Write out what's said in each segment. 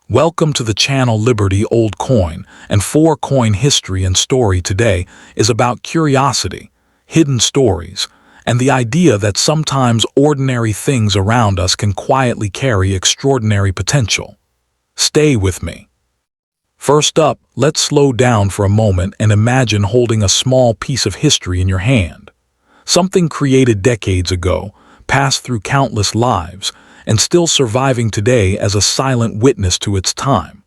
Welcome to the channel Liberty Old Coin, and for coin history and story today is about curiosity, hidden stories, and the idea that sometimes ordinary things around us can quietly carry extraordinary potential. Stay with me. First up, let's slow down for a moment and imagine holding a small piece of history in your hand. Something created decades ago, passed through countless lives, and still surviving today as a silent witness to its time.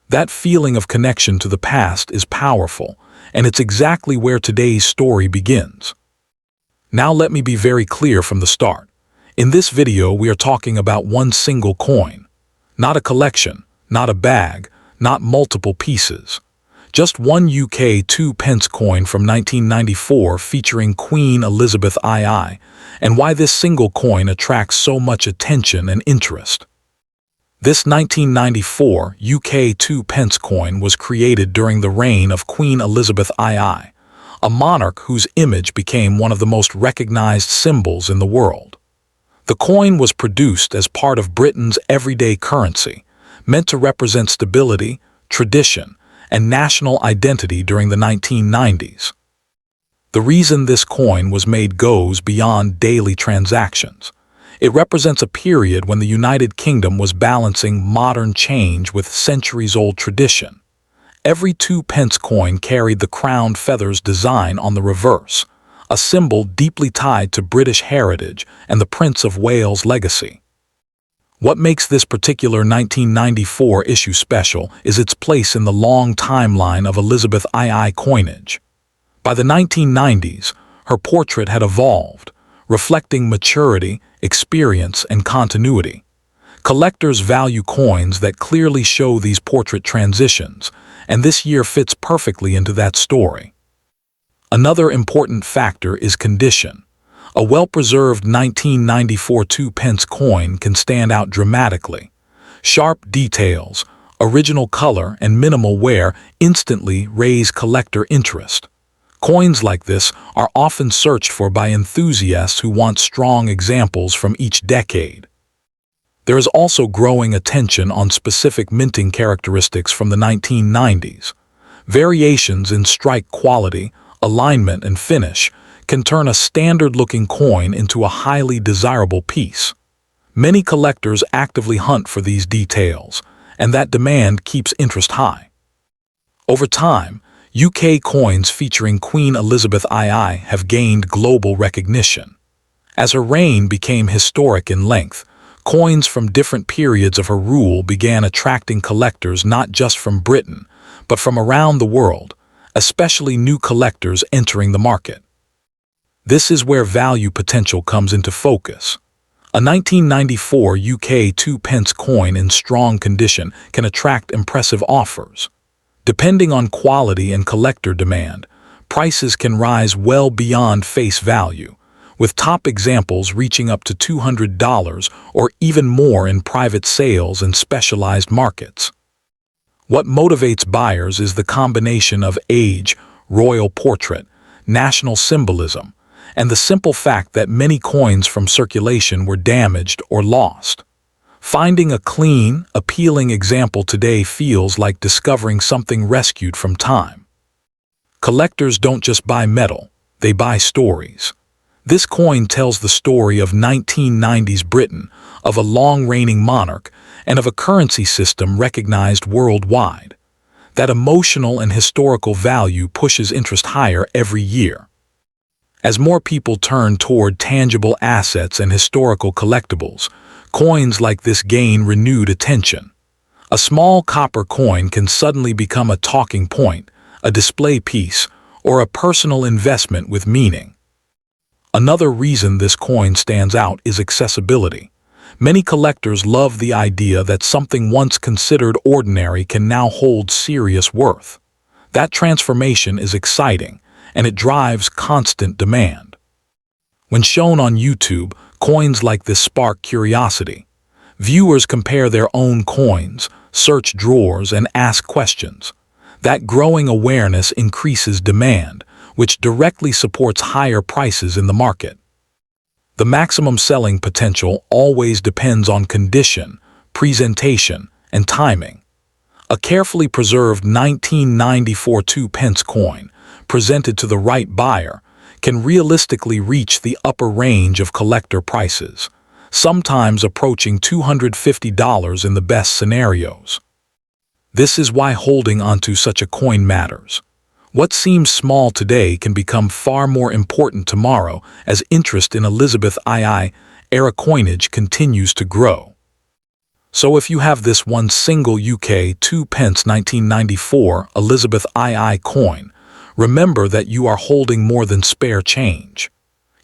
That feeling of connection to the past is powerful, and it's exactly where today's story begins. Now let me be very clear from the start. In this video, we are talking about one single coin. Not a collection, not a bag, not multiple pieces. Just one UK 2 pence coin from 1994 featuring Queen Elizabeth II, and why this single coin attracts so much attention and interest. This 1994 UK 2 pence coin was created during the reign of Queen Elizabeth II, a monarch whose image became one of the most recognized symbols in the world. The coin was produced as part of Britain's everyday currency, meant to represent stability, tradition, and national identity during the 1990s. The reason this coin was made goes beyond daily transactions. It represents a period when the United Kingdom was balancing modern change with centuries-old tradition. Every 2 pence coin carried the crowned feathers design on the reverse, a symbol deeply tied to British heritage and the Prince of Wales' legacy. What makes this particular 1994 issue special is its place in the long timeline of Elizabeth II coinage. By the 1990s, her portrait had evolved, reflecting maturity, experience, and continuity. Collectors value coins that clearly show these portrait transitions, and this year fits perfectly into that story. Another important factor is condition. A well-preserved 1994 2 pence coin can stand out dramatically. Sharp details, original color, and minimal wear instantly raise collector interest. Coins like this are often searched for by enthusiasts who want strong examples from each decade. There is also growing attention on specific minting characteristics from the 1990s. Variations in strike quality, alignment, and finish can turn a standard-looking coin into a highly desirable piece. Many collectors actively hunt for these details, and that demand keeps interest high. Over time, UK coins featuring Queen Elizabeth II have gained global recognition. As her reign became historic in length, coins from different periods of her rule began attracting collectors not just from Britain, but from around the world, especially new collectors entering the market. This is where value potential comes into focus. A 1994 UK 2 pence coin in strong condition can attract impressive offers. Depending on quality and collector demand, prices can rise well beyond face value, with top examples reaching up to $200 or even more in private sales and specialized markets. What motivates buyers is the combination of age, royal portrait, national symbolism, and the simple fact that many coins from circulation were damaged or lost. Finding a clean, appealing example today feels like discovering something rescued from time. Collectors don't just buy metal, they buy stories. This coin tells the story of 1990s Britain, of a long-reigning monarch, and of a currency system recognized worldwide. That emotional and historical value pushes interest higher every year. As more people turn toward tangible assets and historical collectibles, coins like this gain renewed attention. A small copper coin can suddenly become a talking point, a display piece, or a personal investment with meaning. Another reason this coin stands out is accessibility. Many collectors love the idea that something once considered ordinary can now hold serious worth. That transformation is exciting, and it drives constant demand. When shown on YouTube, coins like this spark curiosity. Viewers compare their own coins, search drawers, and ask questions. That growing awareness increases demand, which directly supports higher prices in the market. The maximum selling potential always depends on condition, presentation, and timing. A carefully preserved 1994 2-pence coin, presented to the right buyer, can realistically reach the upper range of collector prices, sometimes approaching $250 in the best scenarios. This is why holding onto such a coin matters. What seems small today can become far more important tomorrow as interest in ElizabethII era coinage continues to grow. So if you have this one single UK 2-pence 1994 ElizabethII coin, remember that you are holding more than spare change.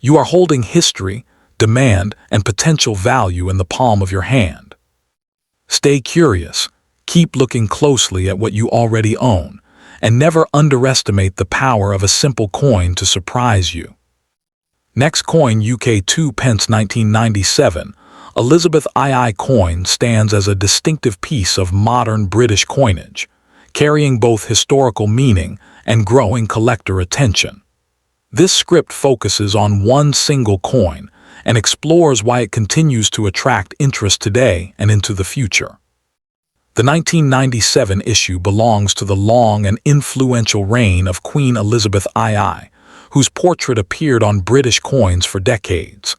You are holding history, demand, and potential value in the palm of your hand. Stay curious, keep looking closely at what you already own, and never underestimate the power of a simple coin to surprise you. Next coin, UK 2-pence 1997 ElizabethII coin stands as a distinctive piece of modern British coinage, carrying both historical meaning and growing collector attention. This script focuses on one single coin and explores why it continues to attract interest today and into the future. The 1997 issue belongs to the long and influential reign of Queen Elizabeth II, whose portrait appeared on BritishCoins for decades.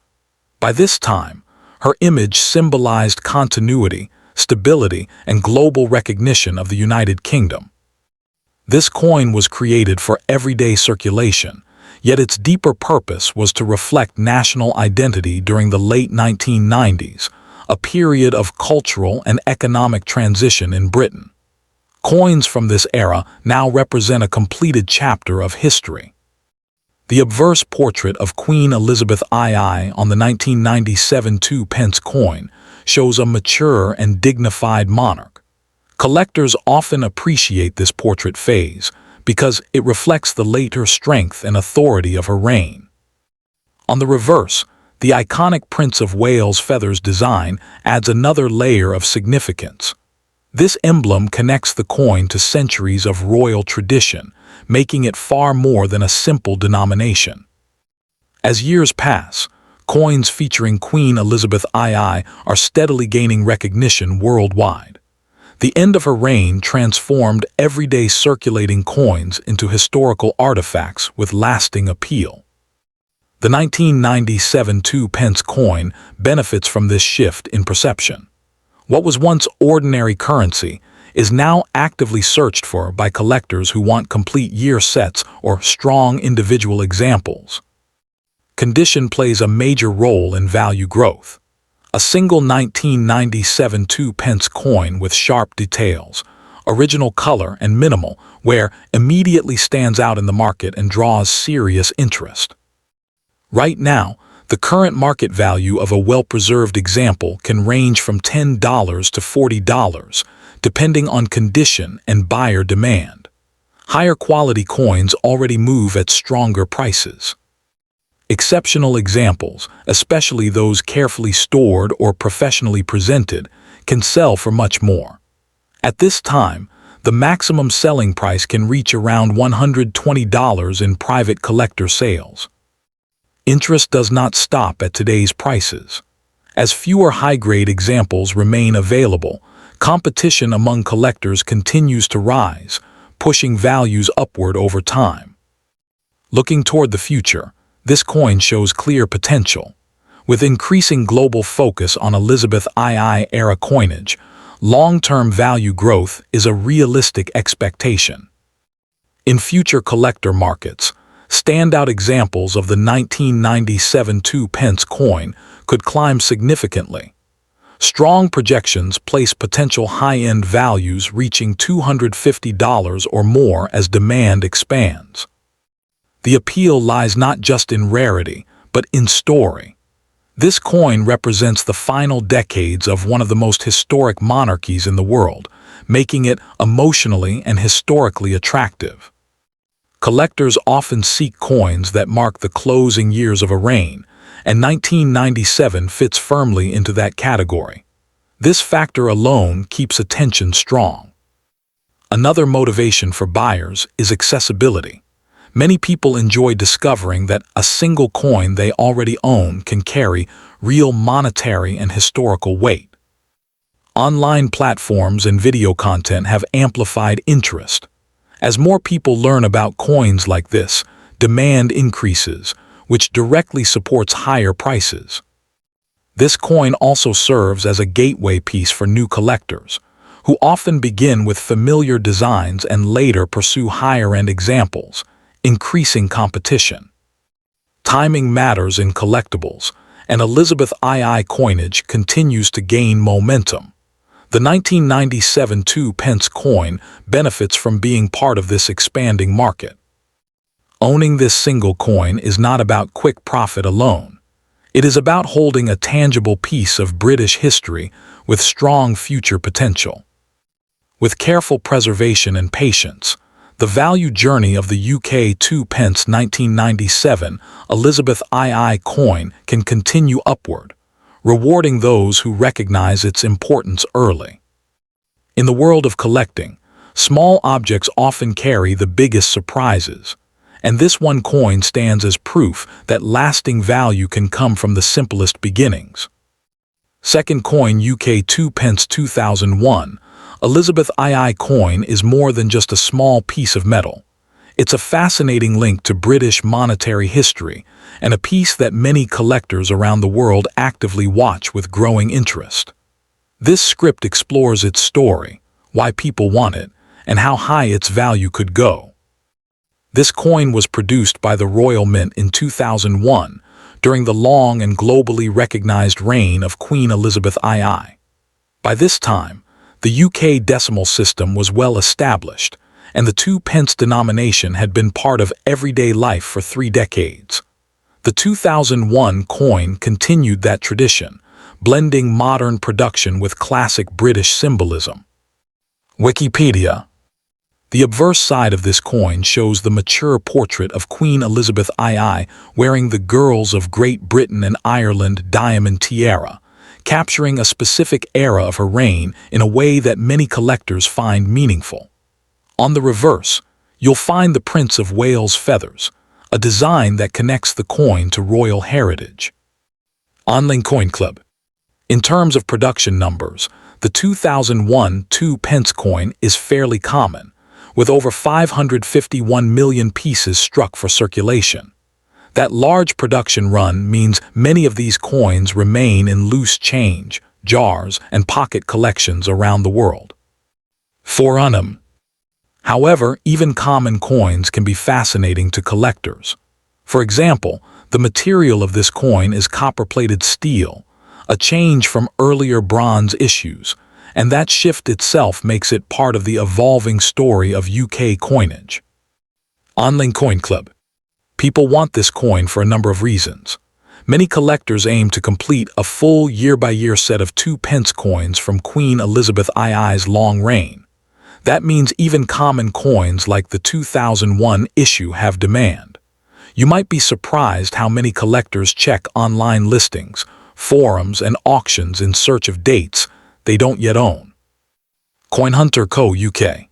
By this time, her image symbolized continuity, stability, and global recognition of the United Kingdom. This coin was created for everyday circulation, yet its deeper purpose was to reflect national identity during the late 1990s, a period of cultural and economic transition in Britain. Coins from this era now represent a completed chapter of history. The obverse portrait of Queen Elizabeth II on the 1997 2-pence coin shows a mature and dignified monarch. Collectors often appreciate this portrait phase because it reflects the later strength and authority of her reign. On the reverse, the iconic Prince of Wales feathers design adds another layer of significance. This emblem connects the coin to centuries of royal tradition, making it far more than a simple denomination. As years pass, coins featuring Queen Elizabeth II are steadily gaining recognition worldwide. The end of her reign transformed everyday circulating coins into historical artifacts with lasting appeal. The 1997 2-pence coin benefits from this shift in perception. What was once ordinary currency is now actively searched for by collectors who want complete year sets or strong individual examples. Condition plays a major role in value growth. A single 1997 2-pence coin with sharp details, original color, and minimal wear immediately stands out in the market and draws serious interest. Right now, the current market value of a well-preserved example can range from $10 to $40, depending on condition and buyer demand. Higher quality coins already move at stronger prices. Exceptional examples, especially those carefully stored or professionally presented, can sell for much more. At this time, the maximum selling price can reach around $120 in private collector sales. Interest does not stop at today's prices. As fewer high-grade examples remain available, competition among collectors continues to rise, pushing values upward over time. Looking toward the future, this coin shows clear potential. With increasing global focus on ElizabethII era coinage, long-term value growth is a realistic expectation. In future collector markets, standout examples of the 1997 2-pence coin could climb significantly. Strong projections place potential high-end values reaching $250 or more as demand expands. The appeal lies not just in rarity, but in story. This coin represents the final decades of one of the most historic monarchies in the world, making it emotionally and historically attractive. Collectors often seek coins that mark the closing years of a reign, and 1997 fits firmly into that category. This factor alone keeps attention strong. Another motivation for buyers is accessibility. Many people enjoy discovering that a single coin they already own can carry real monetary and historical weight. Online platforms and video content have amplified interest. As more people learn about coins like this, demand increases, which directly supports higher prices. This coin also serves as a gateway piece for new collectors, who often begin with familiar designs and later pursue higher-end examples, increasing competition. Timing matters in collectibles, and ElizabethII coinage continues to gain momentum. The 1997 Two Pence coin benefits from being part of this expanding market. Owning this single coin is not about quick profit alone. It is about holding a tangible piece of British history with strong future potential. With careful preservation and patience, the value journey of the UK Two Pence 1997 ElizabethII coin can continue upward, rewarding those who recognize its importance early. In the world of collecting, small objects often carry the biggest surprises, and this one coin stands as proof that lasting value can come from the simplest beginnings. Second coin UK Two Pence 2001 ElizabethII coin is more than just a small piece of metal. It's a fascinating link to British monetary history and a piece that many collectors around the world actively watch with growing interest. This script explores its story, why people want it, and how high its value could go. This coin was produced by the Royal Mint in 2001 during the long and globally recognized reign of Queen Elizabeth II. By this time, the UK decimal system was well established, and the 2 pence denomination had been part of everyday life for 3 decades. The 2001 coin continued that tradition, blending modern production with classic British symbolism. Wikipedia. The obverse side of this coin shows the mature portrait of Queen Elizabeth II wearing the Girls of Great Britain and Ireland diamond tiara, capturing a specific era of her reign in a way that many collectors find meaningful. On the reverse, you'll find the Prince of Wales feathers, a design that connects the coin to royal heritage. Online Coin Club. In terms of production numbers, the 2001 2 pence coin is fairly common, with over 551 million pieces struck for circulation. That large production run means many of these coins remain in loose change, jars, and pocket collections around the world. Forum. However, even common coins can be fascinating to collectors. For example, the material of this coin is copper-plated steel, a change from earlier bronze issues, and that shift itself makes it part of the evolving story of UK coinage. Online Coin Club. People want this coin for a number of reasons. Many collectors aim to complete a full year-by-year set of 2 pence coins from Queen Elizabeth II's long reign. That means even common coins like the 2001 issue have demand. You might be surprised how many collectors check online listings, forums, and auctions in search of dates they don't yet own. CoinHunter Co. UK.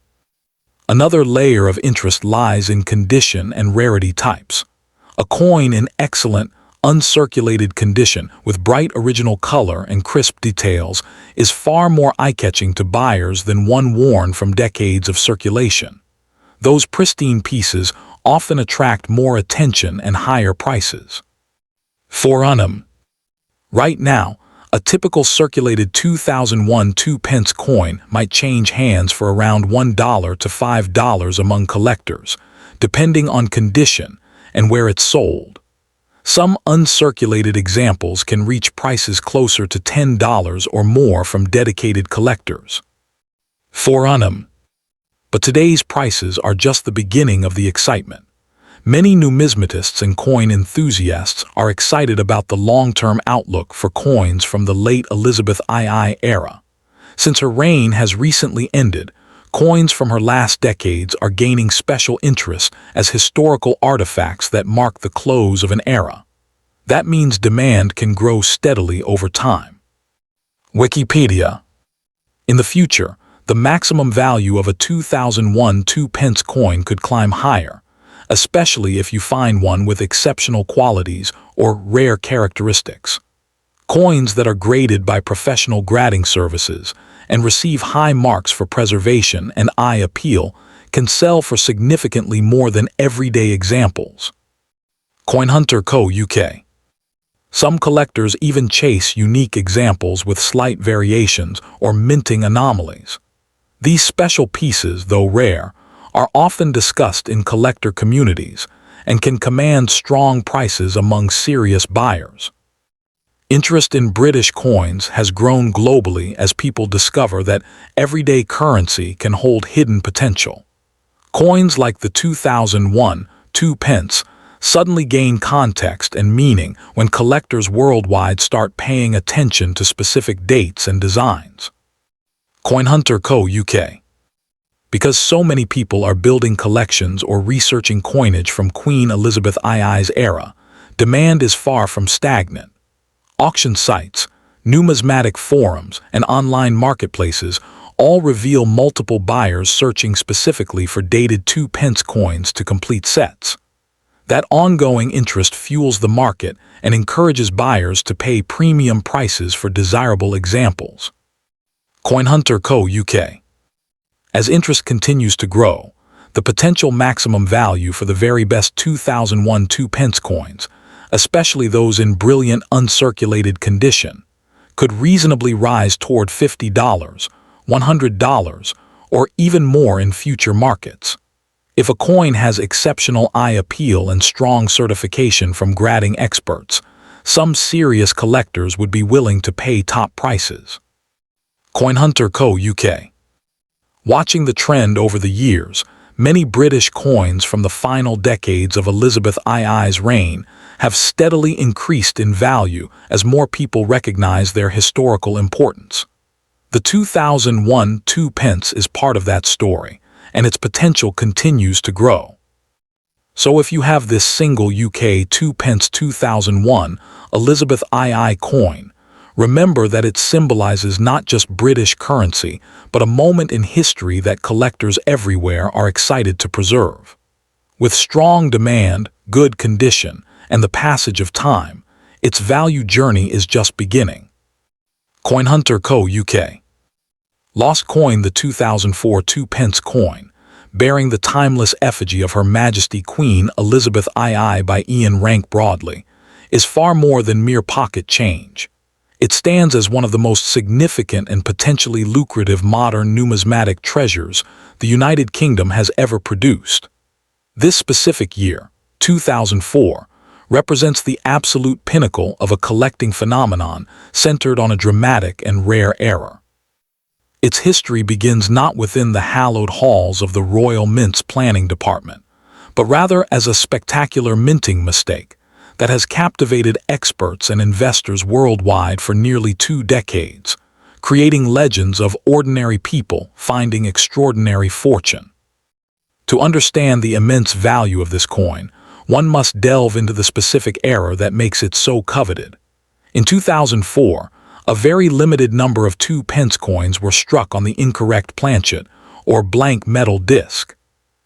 Another layer of interest lies in condition and rarity types. A coin in excellent, uncirculated condition with bright original color and crisp details is far more eye-catching to buyers than one worn from decades of circulation. Those pristine pieces often attract more attention and higher prices. Forum. Right now, a typical circulated 2001 2 pence coin might change hands for around $1 to $5 among collectors, depending on condition and where it's sold. Some uncirculated examples can reach prices closer to $10 or more from dedicated collectors. Forum. But today's prices are just the beginning of the excitement. Many numismatists and coin enthusiasts are excited about the long-term outlook for coins from the late Elizabeth II era. Since her reign has recently ended, coins from her last decades are gaining special interest as historical artifacts that mark the close of an era. That means demand can grow steadily over time. Wikipedia. In the future, the maximum value of a 2001 2 pence coin could climb higher, especially if you find one with exceptional qualities or rare characteristics. Coins that are graded by professional grading services and receive high marks for preservation and eye appeal can sell for significantly more than everyday examples. CoinHunter Co. UK. Some collectors even chase unique examples with slight variations or minting anomalies. These special pieces, though rare, are often discussed in collector communities and can command strong prices among serious buyers. Interest in British coins has grown globally as people discover that everyday currency can hold hidden potential. Coins like the 2001 Two Pence suddenly gain context and meaning when collectors worldwide start paying attention to specific dates and designs. CoinHunter Co. UK. Because so many people are building collections or researching coinage from Queen Elizabeth II's era, demand is far from stagnant. Auction sites, numismatic forums, and online marketplaces all reveal multiple buyers searching specifically for dated 2 pence coins to complete sets. That ongoing interest fuels the market and encourages buyers to pay premium prices for desirable examples. CoinHunter Co. UK. As interest continues to grow, the potential maximum value for the very best 2001 2 pence coins, especially those in brilliant uncirculated condition, could reasonably rise toward $50, $100, or even more in future markets. If a coin has exceptional eye appeal and strong certification from grading experts, some serious collectors would be willing to pay top prices. CoinHunter Co. UK. Watching the trend over the years, many British coins from the final decades of Elizabeth II's reign have steadily increased in value as more people recognize their historical importance. The 2001 2 pence is part of that story, and its potential continues to grow. So if you have this single UK 2 pence 2001 Elizabeth II coin, remember that it symbolizes not just British currency, but a moment in history that collectors everywhere are excited to preserve. With strong demand, good condition, and the passage of time, its value journey is just beginning. CoinHunter Co. UK. Lost coin the 2004 2 pence coin, bearing the timeless effigy of Her Majesty Queen Elizabeth II by Ian Rank Broadley, is far more than mere pocket change. It stands as one of the most significant and potentially lucrative modern numismatic treasures the United Kingdom has ever produced. This specific year, 2004, represents the absolute pinnacle of a collecting phenomenon centered on a dramatic and rare era. Its history begins not within the hallowed halls of the Royal Mint's planning department, but rather as a spectacular minting mistake that has captivated experts and investors worldwide for nearly 2 decades, creating legends of ordinary people finding extraordinary fortune. To understand the immense value of this coin, one must delve into the specific era that makes it so coveted. In 2004, a very limited number of 2 pence coins were struck on the incorrect planchet, or blank metal disc.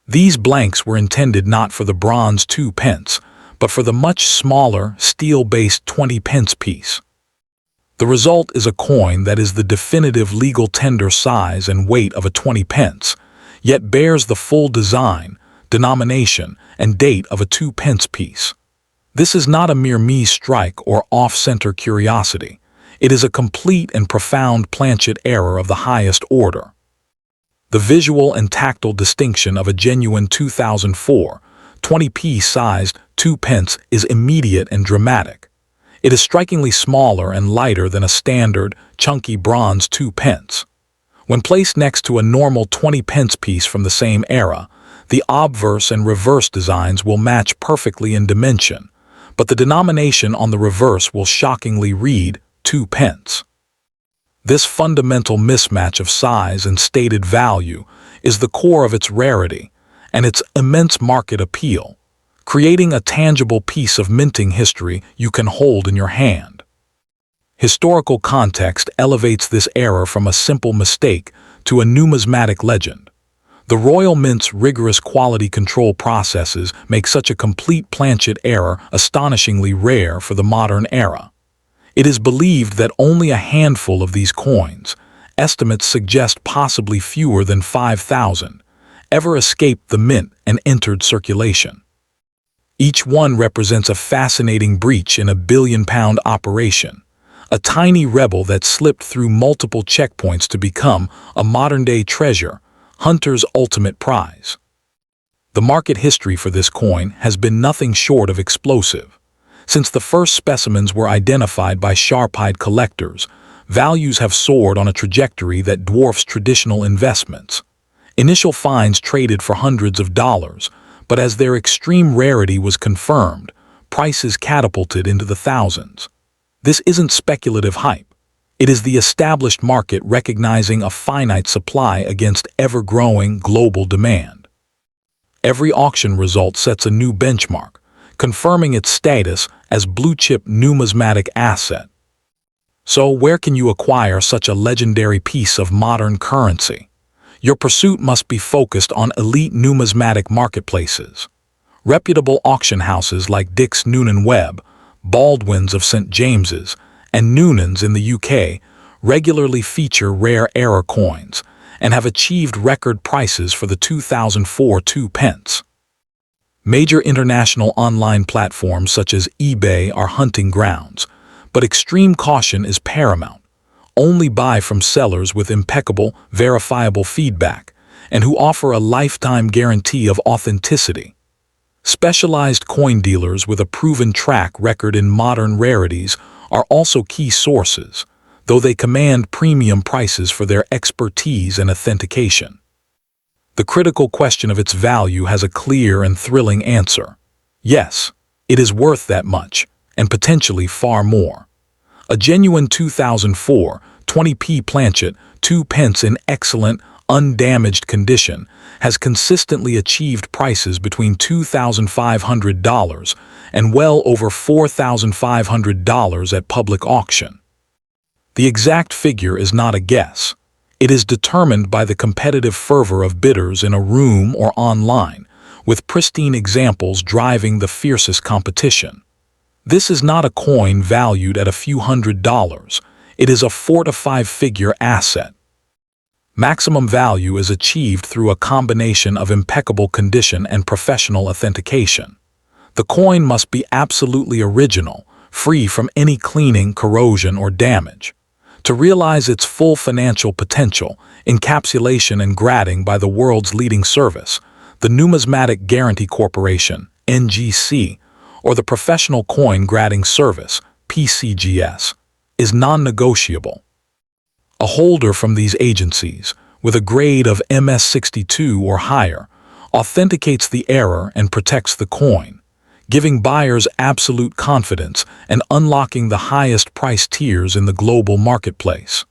These blanks were intended not for the bronze 2 pence, but for the much smaller, steel-based 20 pence piece. The result is a coin that is the definitive legal tender size and weight of a 20 pence, yet bears the full design, denomination, and date of a 2 pence piece. This is not a mere strike or off-center curiosity. It is a complete and profound planchet error of the highest order. The visual and tactile distinction of a genuine 2004 20p-sized 2 pence is immediate and dramatic. It is strikingly smaller and lighter than a standard, chunky bronze 2 pence. When placed next to a normal 20 pence piece from the same era, the obverse and reverse designs will match perfectly in dimension, but the denomination on the reverse will shockingly read 2 pence. This fundamental mismatch of size and stated value is the core of its rarity and its immense market appeal, creating a tangible piece of minting history you can hold in your hand. Historical context elevates this error from a simple mistake to a numismatic legend. The Royal Mint's rigorous quality control processes make such a complete planchet error astonishingly rare for the modern era. It is believed that only a handful of these coins, estimates suggest possibly fewer than 5,000, ever escaped the mint and entered circulation. Each one represents a fascinating breach in a billion-pound operation, a tiny rebel that slipped through multiple checkpoints to become a modern-day treasure, hunter's ultimate prize. The market history for this coin has been nothing short of explosive. Since the first specimens were identified by sharp-eyed collectors, values have soared on a trajectory that dwarfs traditional investments. Initial finds traded for hundreds of dollars, but as their extreme rarity was confirmed, prices catapulted into the thousands. This isn't speculative hype. It is the established market recognizing a finite supply against ever-growing global demand. Every auction result sets a new benchmark, confirming its status as blue-chip numismatic asset. So where can you acquire such a legendary piece of modern currency? Your pursuit must be focused on elite numismatic marketplaces. Reputable auction houses like Dick's Noonan Webb, Baldwin's of St. James's, and Noonan's in the UK regularly feature rare ErrorCoins and have achieved record prices for the 2004 Two Pence. Major international online platforms such as eBay are hunting grounds, but extreme caution is paramount. Only buy from sellers with impeccable, verifiable feedback and who offer a lifetime guarantee of authenticity. Specialized coin dealers with a proven track record in modern rarities are also key sources, though they command premium prices for their expertise and authentication. The critical question of its value has a clear and thrilling answer. Yes, it is worth that much, and potentially far more. A genuine 2004 20p planchet, 2 pence in excellent, undamaged condition, has consistently achieved prices between $2,500 and well over $4,500 at public auction. The exact figure is not a guess. It is determined by the competitive fervor of bidders in a room or online, with pristine examples driving the fiercest competition. This is not a coin valued at a few $100s. It is a 4- to 5-figure asset. Maximum value is achieved through a combination of impeccable condition and professional authentication. The coin must be absolutely original, free from any cleaning, corrosion, or damage. To realize its full financial potential, encapsulation and grading by the world's leading service, the Numismatic Guarantee Corporation, NGC, or the Professional Coin Grading Service, PCGS, is non-negotiable. A holder from these agencies, with a grade of MS62 or higher, authenticates the error and protects the coin, giving buyers absolute confidence and unlocking the highest price tiers in the global marketplace.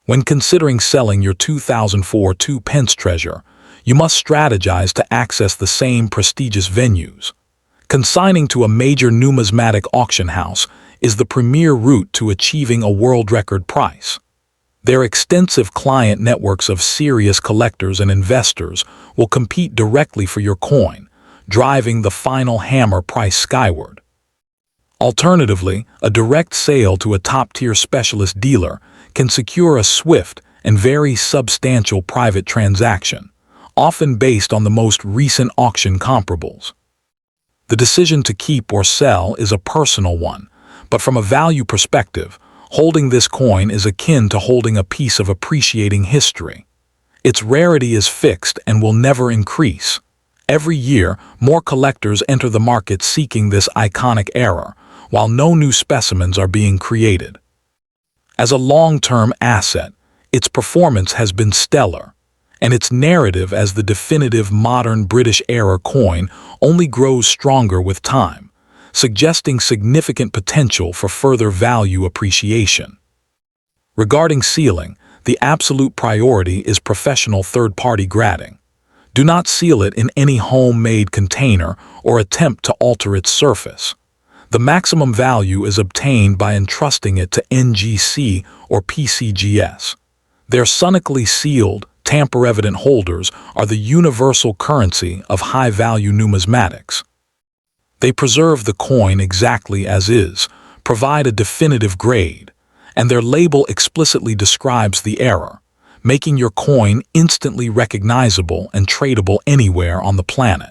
When considering selling your 2004 2 pence treasure, you must strategize to access the same prestigious venues. Consigning to a major numismatic auction house is the premier route to achieving a world record price. Their extensive client networks of serious collectors and investors will compete directly for your coin, driving the final hammer price skyward. Alternatively, a direct sale to a top-tier specialist dealer can secure a swift and very substantial private transaction, often based on the most recent auction comparables. The decision to keep or sell is a personal one, but from a value perspective, holding this coin is akin to holding a piece of appreciating history. Its rarity is fixed and will never increase. Every year, more collectors enter the market seeking this iconic error, while no new specimens are being created. As a long-term asset, its performance has been stellar, and its narrative as the definitive modern British era coin only grows stronger with time, suggesting significant potential for further value appreciation. Regarding sealing, the absolute priority is professional third-party grading. Do not seal it in any homemade container or attempt to alter its surface. The maximum value is obtained by entrusting it to NGC or PCGS. Their sonically sealed, tamper-evident holders are the universal currency of high-value numismatics. They preserve the coin exactly as is, provide a definitive grade, and their label explicitly describes the error, making your coin instantly recognizable and tradable anywhere on the planet.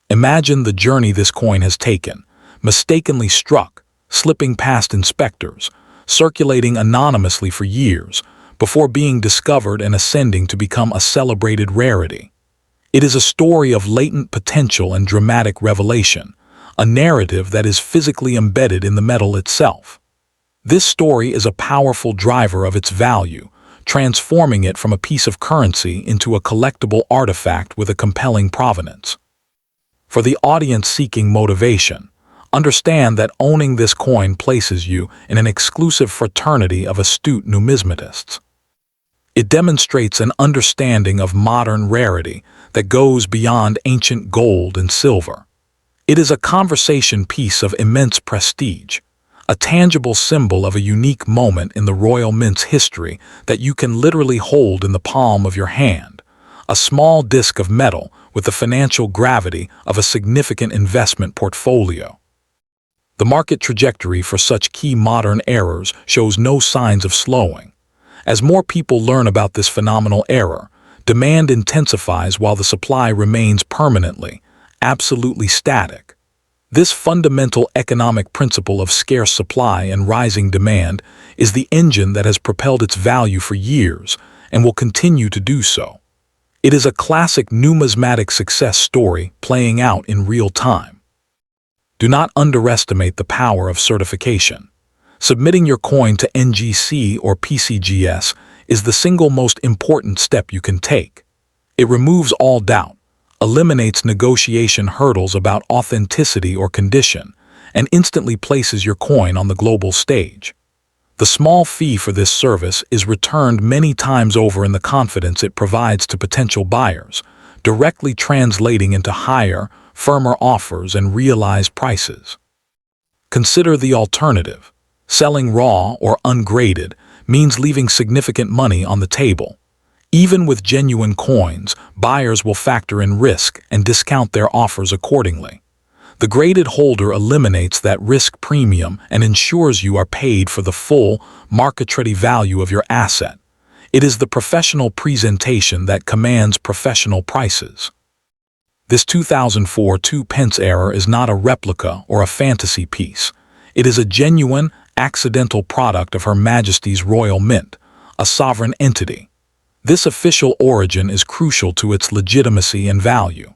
Imagine the journey this coin has taken, mistakenly struck, slipping past inspectors, circulating anonymously for years, before being discovered and ascending to become a celebrated rarity. It is a story of latent potential and dramatic revelation, a narrative that is physically embedded in the metal itself. This story is a powerful driver of its value, transforming it from a piece of currency into a collectible artifact with a compelling provenance. For the audience seeking motivation, understand that owning this coin places you in an exclusive fraternity of astute numismatists. It demonstrates an understanding of modern rarity that goes beyond ancient gold and silver. It is a conversation piece of immense prestige, a tangible symbol of a unique moment in the Royal Mint's history that you can literally hold in the palm of your hand, a small disc of metal with the financial gravity of a significant investment portfolio. The market trajectory for such key modern errors shows no signs of slowing. As more people learn about this phenomenal error, demand intensifies while the supply remains permanently, absolutely static. This fundamental economic principle of scarce supply and rising demand is the engine that has propelled its value for years and will continue to do so. It is a classic numismatic success story playing out in real time. Do not underestimate the power of certification. Submitting your coin to NGC or PCGS is the single most important step you can take. It removes all doubt, eliminates negotiation hurdles about authenticity or condition, and instantly places your coin on the global stage. The small fee for this service is returned many times over in the confidence it provides to potential buyers, directly translating into higher, firmer offers and realized prices. Consider the alternative. Selling raw or ungraded means leaving significant money on the table. Even with genuine coins, buyers will factor in risk and discount their offers accordingly. The graded holder eliminates that risk premium and ensures you are paid for the full, market-ready value of your asset. It is the professional presentation that commands professional prices. This 2004 Two Pence error is not a replica or a fantasy piece. It is a genuine, accidental product of Her Majesty's Royal Mint, a sovereign entity. This official origin is crucial to its legitimacy and value.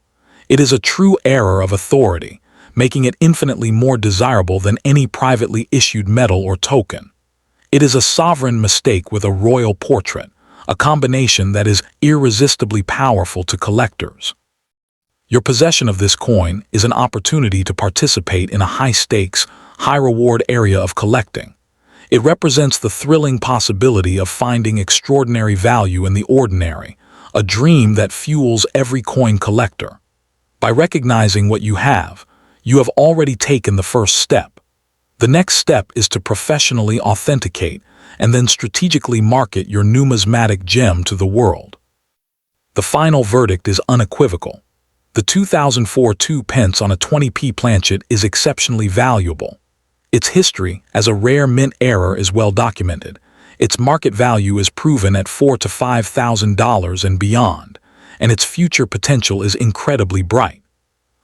It is a true error of authority, making it infinitely more desirable than any privately issued metal or token. It is a sovereign mistake with a royal portrait, a combination that is irresistibly powerful to collectors. Your possession of this coin is an opportunity to participate in a high-stakes, high-reward area of collecting. It represents the thrilling possibility of finding extraordinary value in the ordinary, a dream that fuels every coin collector. By recognizing what you have already taken the first step. The next step is to professionally authenticate and then strategically market your numismatic gem to the world. The final verdict is unequivocal. The 2004 Two Pence on a 20p planchet is exceptionally valuable. Its history as a rare mint error is well documented. Its market value is proven at $4,000 to $5,000 and beyond, and its future potential is incredibly bright.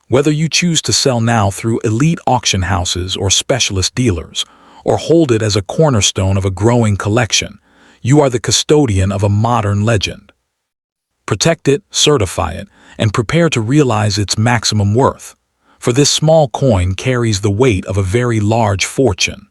Whether you choose to sell now through elite auction houses or specialist dealers, or hold it as a cornerstone of a growing collection, you are the custodian of a modern legend. Protect it, certify it, and prepare to realize its maximum worth, for this small coin carries the weight of a very large fortune.